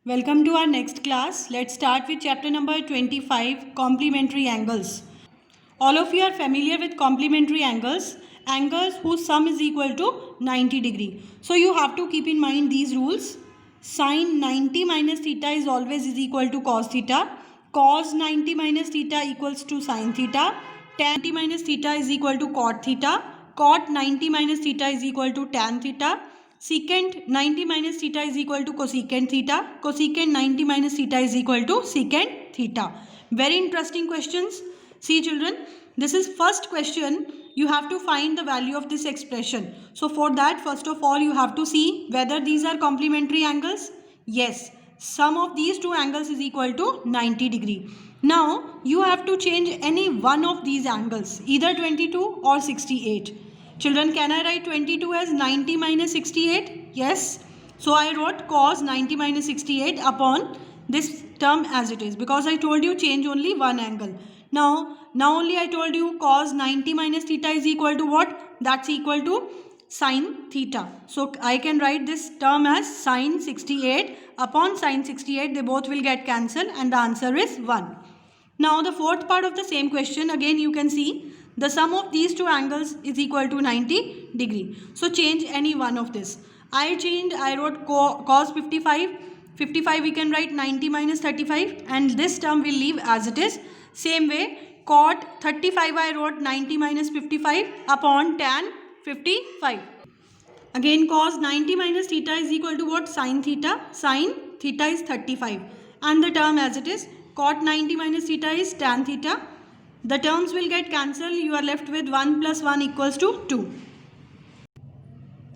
Welcome to our next class. Let's start with chapter number 25, complementary angles. All of you are familiar with complementary angles, angles whose sum is equal to 90 degree. So you have to keep in mind these rules. Sin 90 minus theta is always is equal to cos theta. Cos 90 minus theta equals to sin theta. Tan 90 minus theta is equal to cot theta. Cot 90 minus theta is equal to tan theta. Secant 90 minus theta is equal to cosecant theta. Cosecant 90 minus theta is equal to secant theta. Very interesting questions. See children, this is first question. You have to find the value of this expression. So for that, first of all, you have to see whether these are complementary angles. Yes, sum of these two angles is equal to 90 degree. Now, you have to change any one of these angles, either 22 or 68. Children, can I write 22 as 90 minus 68? Yes. So I wrote cos 90 minus 68 upon this term as it is, because I told you change only one angle. Now only I told you cos 90 minus theta is equal to what? That's equal to sin theta. So I can write this term as sin 68 upon sin 68. They both will get cancelled and the answer is 1. Now the fourth part of the same question, again you can see the sum of these two angles is equal to 90 degree. So change any one of this. I wrote cos 55. 55 we can write 90 minus 35 and this term will leave as it is. Same way cot 35 I wrote 90 minus 55 upon tan 55. Again cos 90 minus theta is equal to what? Sin theta. Sin theta is 35 and the term as it is. Cot 90 minus theta is tan theta. The terms will get cancelled. You are left with 1 plus 1 equals to 2.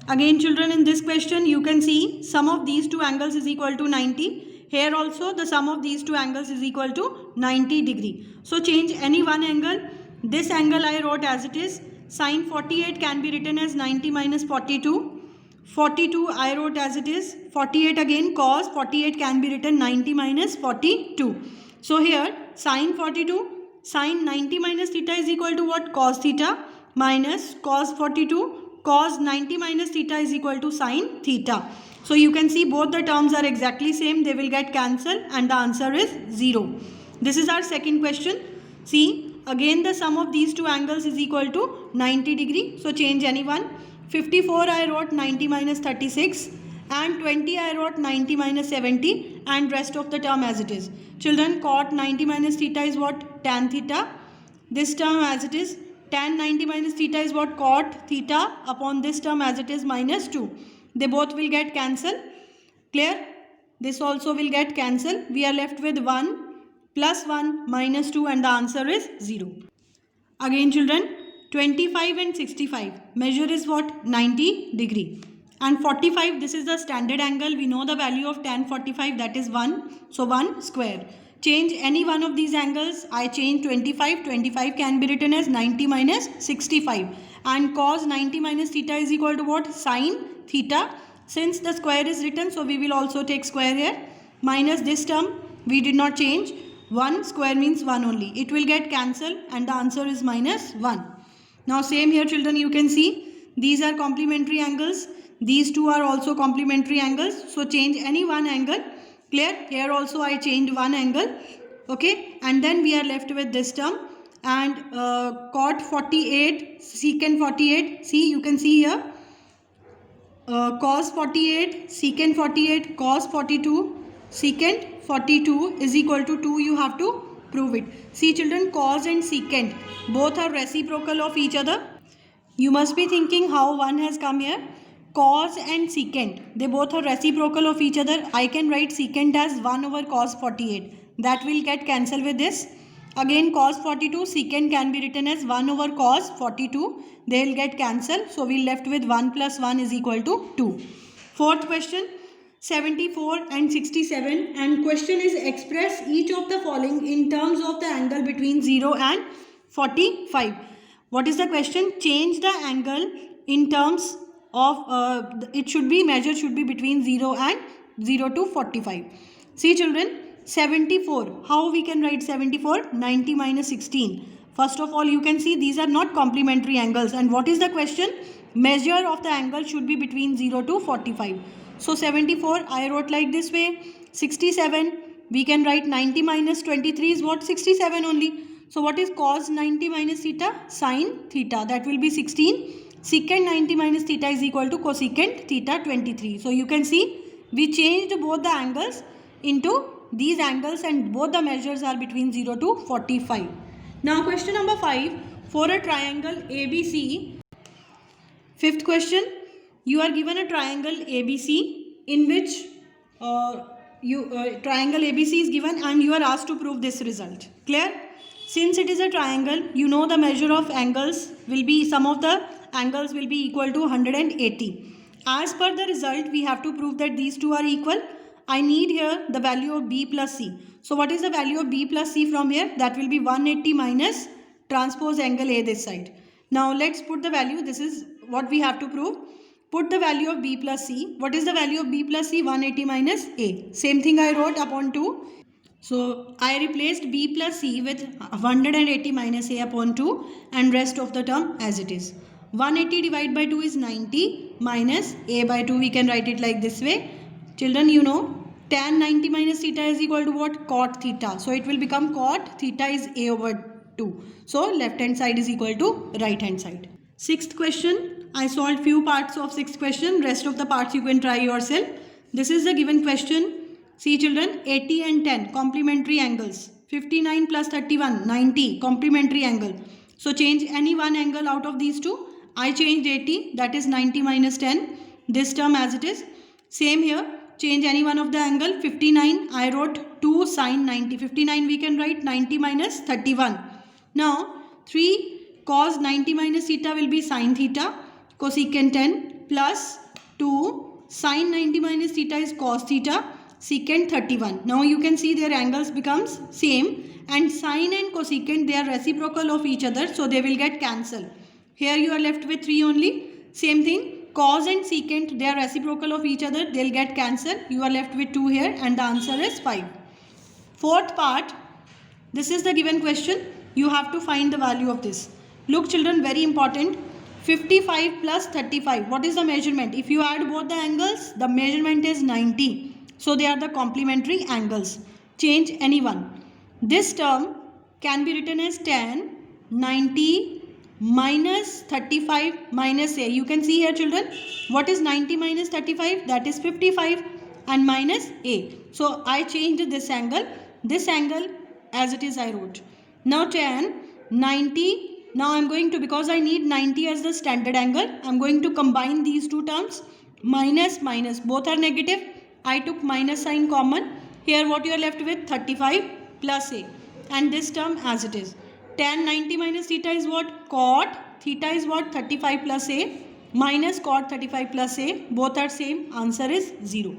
Again children, in this question you can see sum of these two angles is equal to 90. Here also the sum of these two angles is equal to 90 degree. So change any one angle. This angle I wrote as it is. Sin 48 can be written as 90 minus 42. 42 I wrote as it is. 48 again cos 48 can be written 90 minus 42. So here sin 42, sin 90 minus theta is equal to what? Cos theta minus cos 42. Cos 90 minus theta is equal to sin theta. So you can see both the terms are exactly same. They will get cancelled and the answer is 0. This is our second question. See, again the sum of these two angles is equal to 90 degree. So change any one. 54 I wrote 90 minus 36 and 20 I wrote 90 minus 70 and rest of the term as it is. Children, cot 90 minus theta is what? Tan theta. This term as it is. Tan 90 minus theta is what? Cot theta upon this term as it is minus 2. They both will get cancelled. Clear? This also will get cancelled. We are left with 1 plus 1 minus 2 and the answer is 0. Again children, 25 and 65. Measure is what? 90 degree. And 45, this is the standard angle. We know the value of tan 45, that is 1. So 1 square. Change any one of these angles. I change 25. 25 can be written as 90 minus 65. And cos 90 minus theta is equal to what? Sin theta. Since the square is written, so we will also take square here. Minus this term, we did not change. 1 square means 1 only. It will get cancelled and the answer is minus 1. Now same here children, you can see these are complementary angles. These two are also complementary angles. So change any one angle. Clear? Here also I changed one angle. Okay. And then we are left with this term. And cot 48, secant 48. See, you can see here. Cos 48, secant 48, cos 42, secant 42 is equal to 2. You have to prove it. See children, cos and secant both are reciprocal of each other. You must be thinking how one has come here. Cos and secant, they both are reciprocal of each other. I can write secant as 1 over cos 48. That will get cancelled with this. Again cos 42, secant can be written as 1 over cos 42. They will get cancelled. So we are left with 1 plus 1 is equal to 2. Fourth question, 74 and 67. And question is express each of the following in terms of the angle between 0 and 45. What is the question? Change the angle in terms of it should be measured should be between 0 and 0 to 45. See children, 74. How we can write 74? 90 minus 16. First of all, you can see these are not complementary angles. And what is the question? Measure of the angle should be between 0 to 45. So 74 I wrote like this way. 67. We can write 90 minus 23 is what? 67 only. So what is cos 90 minus theta? Sin theta. That will be 16. Secant 90 minus theta is equal to cosecant theta 23. So you can see we changed both the angles into these angles and both the measures are between 0 to 45. Now question number 5. For a triangle ABC, fifth question, you are given a triangle ABC in which triangle ABC is given and you are asked to prove this result. Clear? Since it is a triangle, you know the measure of angles will be, sum of the angles will be equal to 180. As per the result, we have to prove that these two are equal. I need here the value of B plus C. So what is the value of B plus C from here? That will be 180 minus transpose angle A this side. Now let's put the value. This is what we have to prove. Put the value of B plus C. What is the value of B plus C? 180 minus A. Same thing I wrote upon 2. So I replaced B plus C with 180 minus A upon 2 and rest of the term as it is. 180 divided by 2 is 90 minus A by 2. We can write it like this way. Children, you know tan 90 minus theta is equal to what? Cot theta. So it will become cot theta is A over 2. So left hand side is equal to right hand side. Sixth question. I solved few parts of sixth question. Rest of the parts you can try yourself. This is the given question. See children, 80 and 10 complementary angles. 59 plus 31, 90 complementary angle. So change any one angle out of these two. I changed 80, that is 90 minus 10. This term as it is. Same here, change any one of the angle. 59, I wrote 2 sine 90. 59 we can write 90 minus 31. Now 3 cos 90 minus theta will be sine theta. Cosecant 10 plus 2 sine 90 minus theta is cos theta. Secant 31. Now you can see their angles becomes same and sine and cosecant they are reciprocal of each other, so they will get cancelled. Here you are left with 3 only. Same thing, cos and secant they are reciprocal of each other, they will get cancelled. You are left with 2 here and the answer is 5. Fourth part, this is the given question. You have to find the value of this. Look children, very important. 55 plus 35. What is the measurement? If you add both the angles, the measurement is 90. So they are the complementary angles. Change any one. This term can be written as tan 90 minus 35 minus A. You can see here children, what is 90 minus 35? That is 55 and minus A. So I changed this angle as it is I wrote. Now tan 90. Now I am going to, because I need 90 as the standard angle, I am going to combine these two terms. Minus minus, both are negative. I took minus sign common. Here what you are left with? 35 plus A. And this term as it is. Tan 90 minus theta is what? Cot. Theta is what? 35 plus A. Minus cot 35 plus A. Both are same. Answer is 0.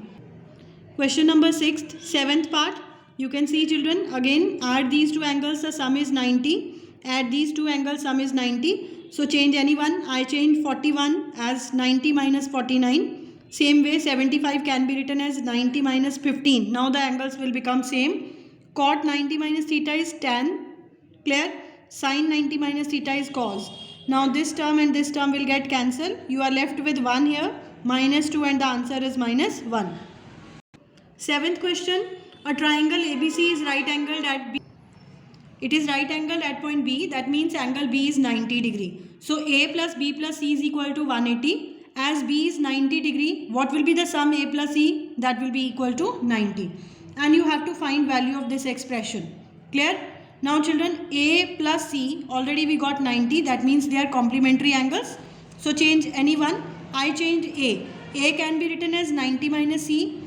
Question number 6, 7th part. You can see children, again add these two angles, the sum is 90. Add these two angles, sum is 90. So change any one. I changed 41 as 90 minus 49. Same way 75 can be written as 90 minus 15. Now the angles will become same. Cot 90 minus theta is tan. Clear? Sin 90 minus theta is cos. Now this term and this term will get cancelled. You are left with 1 here. Minus 2 and the answer is minus 1. 7th question. A triangle ABC is right angled at B. It is right angled at point B. That means angle B is 90 degree. So A plus B plus C is equal to 180. As B is 90 degree, what will be the sum A plus C? That will be equal to 90. And you have to find value of this expression. Clear? Now children, A plus C, already we got 90. That means they are complementary angles. So change any one. I changed A. A can be written as 90 minus C.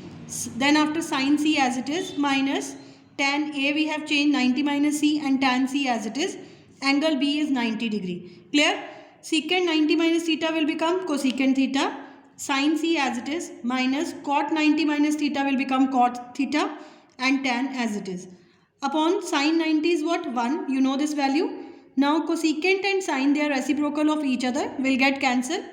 Then after sin C as it is, minus tan A we have changed 90 minus C and tan C as it is. Angle B is 90 degree. Clear? Secant 90 minus theta will become cosecant theta. Sin C as it is minus cot 90 minus theta will become cot theta and tan as it is. Upon sin 90 is what? 1. You know this value. Now cosecant and sin they are reciprocal of each other, will get cancelled.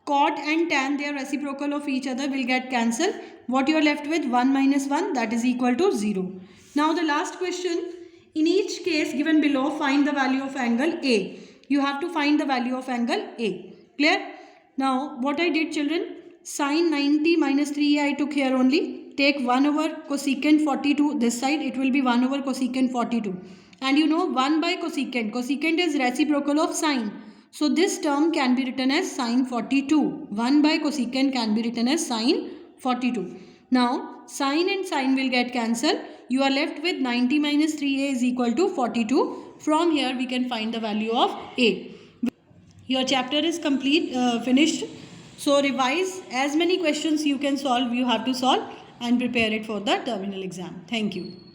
Cot and tan they are reciprocal of each other, will get cancelled. What you are left with? 1 minus 1, that is equal to 0. Now the last question. In each case given below, find the value of angle A. You have to find the value of angle A. Clear? Now what I did children, sin 90 minus 3 I took here only. take 1 over cosecant 42 this side, it will be 1 over cosecant 42. And you know 1 by cosecant, cosecant is reciprocal of sine. So this term can be written as sine 42. 1 by cosecant can be written as sine 42. Now sine and sine will get cancelled. You are left with 90 minus 3a is equal to 42. From here we can find the value of a. Your chapter is complete, finished. So revise as many questions you can solve, you have to solve and prepare it for the terminal exam. Thank you.